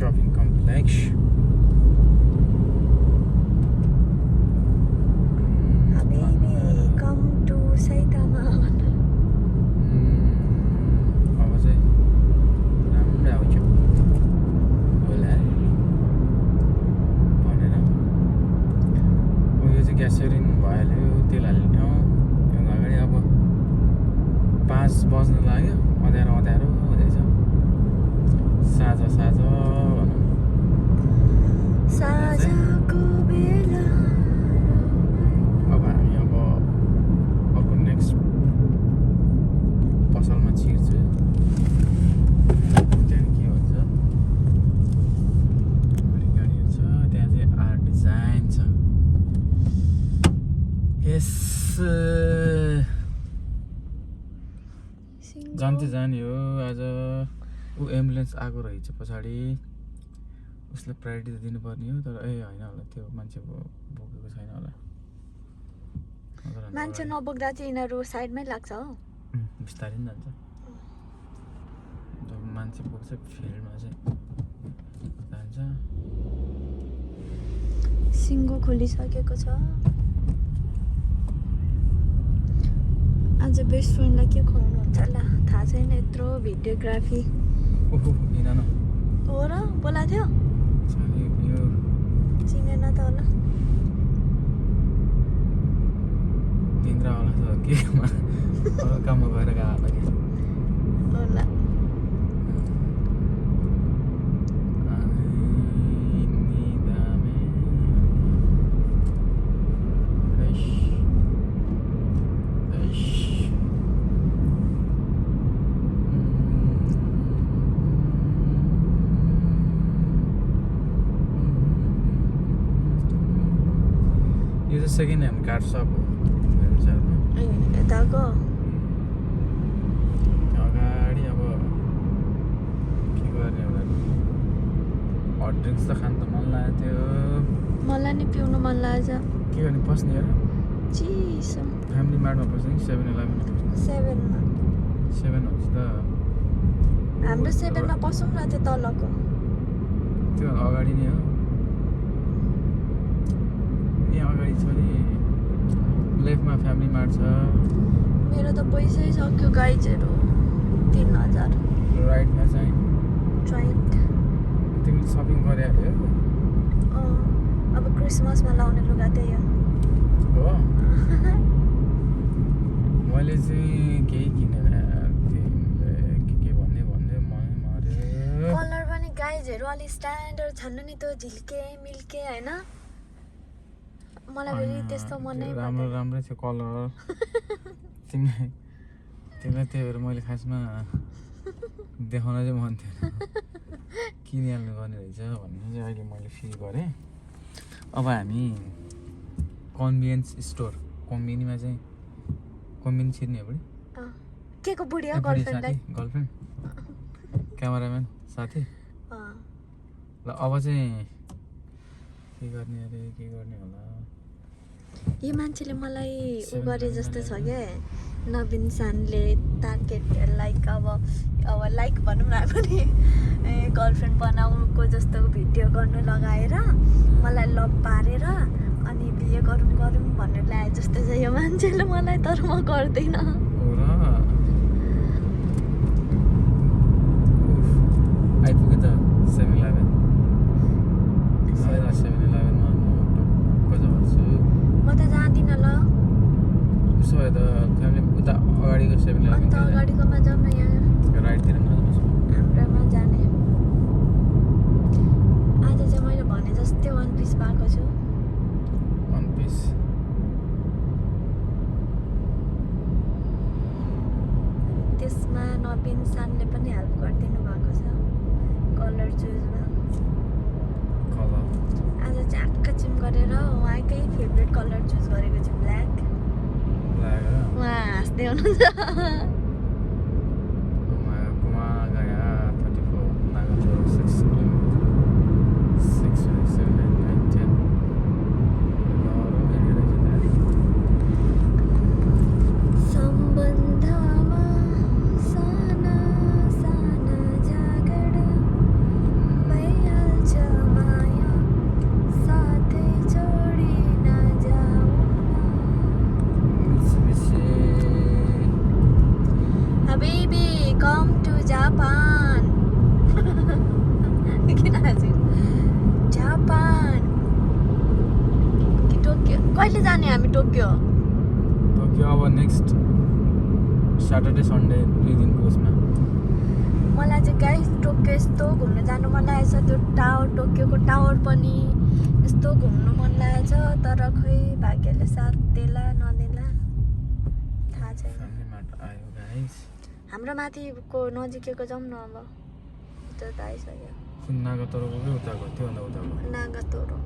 shopping complex. Habibi, come to Saitama. अब चाहिँ राम्रै आउँछ होला भनेर यो चाहिँ ग्यासोलिन भइहाल्यो तेल हाल्ने ठाउँ त्योभन्दा अगाडि अब 5 बज्न लाग्यो अँध्यारो अँध्यारो हुँदैछ साँझ साँझ भनौँ साँझको बेला अब हामी अब अर्को नेक्स्ट पसलमा छिर्छु त्यहाँ के भन्छ गाडीहरू छ त्यहाँ चाहिँ आर्ट डिजाइन छ यस जान्थे जाने हो आज ऊ एम्बुलेन्स आएको रहेछ पछाडि उसले प्रायोरिटी त दिनुपर्ने हो तर होइन होला त्यो मान्छे बोकेको छैन होला मान्छे नबोक्दा चाहिँ यिनीहरू साइडमै लाग्छ हो बिस्तारै नि जान्छ जब मान्छे बोक्छ फिल्डमा चाहिँ जान्छ सिङ्गो खोलिसकेको छ आज बेस्ट फ्रेन्डलाई के खुवाउनुहुन्छ होला थाहा छैन यत्रो भिडियोग्राफी ओहो किन हो र बोलाएको थियो यो चिनेन त होला निन्द्रा होला त केमा काममा गएर गएको होला कि होला यो चाहिँ सेकेन्ड ह्यान्ड कार सप हो मेरो विचारमा यताको अगाडि अब के गर्ने होला हट ड्रिङ्क्स त खानु त मन लागेको थियो मलाई नि पिउनु मन लाग्छ के गर्ने पस्ने हेर चिसो फ्यामिली मार्टमा पस्ने कि 7-Eleven 7मा 7 हुन्छ त हाम्रो 7मा पसौँ न त्यो तलको त्यो अगाडि नै हो यहाँ अगाडि छ नि लेफ्टमा फ्यामिली मार्ट छ मेरो त पैसै सक्यो गाइजहरू 3000 राइटमा चाहिँ ट्राइट तिमीले सपिङ गरे हो अब क्रिसमसमा लाउने लुगा त्यही हो हो मैले चाहिँ केही किनेर के भन्ने मनै मार्यो कलर पनि गाइजहरू अलि स्ट्यान्डर्ड छन् नि त्यो झिल्के मिल्के होइन मलाई फेरि त्यस्तो मनै राम्रो राम्रै थियो कलर तिमीलाई त्यही भएर मैले खासमा देखाउन चाहिँ मन थिएन किनिहाल्नु गर्ने रहेछ भन्ने चाहिँ अहिले मैले फिल गरेँ अब हामी कन्भिनियन्स स्टोर कम्बिनीमा चाहिँ कम्बिनी छिर्ने हो के को बुढी हो गर्लफ्रेन्डलाई गर्लफ्रेन्ड क्यामेराम्यान साथी ल अब चाहिँ के गर्ने होला यो मान्छेले मलाई उ गरे जस्तो छ क्या नवीन सानले टार्गेट लाइक अब लाइक भनौँ न पनि गर्लफ्रेन्ड बनाउनुको जस्तो भिडियो गर्नु लगाएर मलाई लभ पारेर अनि बिहे गरौँ भनेर ल्याए जस्तो छ यो मान्छेले मलाई तर म गर्दैन आइपुग्यो त 7-Eleven म त जाँदिनँ ल उसो भए त फ्यामिली उता अगाडिको 7-Eleven अन्त अगाडिकोमा जाउँ न यहाँ राइटतिर हाम्रोमा जाने आज चाहिँ मैले भने जस्तै वान पिस पाएको छु वान पिस त्यसमा नवीन सानले पनि हेल्प गरिदिनु भएको छ कलर चुजमा आज चाहिँ आक्का गरेर उहाँकै फेभरेट कलर चुज गरेको छु ब्ल्याक उहाँ हाँस्दै हुनुहुन्छ सम्बन्धमा साना साना झगडा भइहाल्छ कहिले जाने हामी टोकियो टोकियो अब नेक्स्ट स्याटरडे सन्डे 2 दिनको उसमा मलाई चाहिँ गाइस टोकियो यस्तो घुम्न जानु मन लागेको छ त्यो टावर टोकियोको टावर पनि यस्तो घुम्नु मन लागेको छ तर खै भाग्यले साथ देला नदेला थाहा छैन फ्यामिलीमा आयो गाइस हाम्रो माथिको नजिकैको जाउँ न अब त्यो त आइसक्यो नागातोरको उता गयो त्योभन्दा उता गयो नागातोरो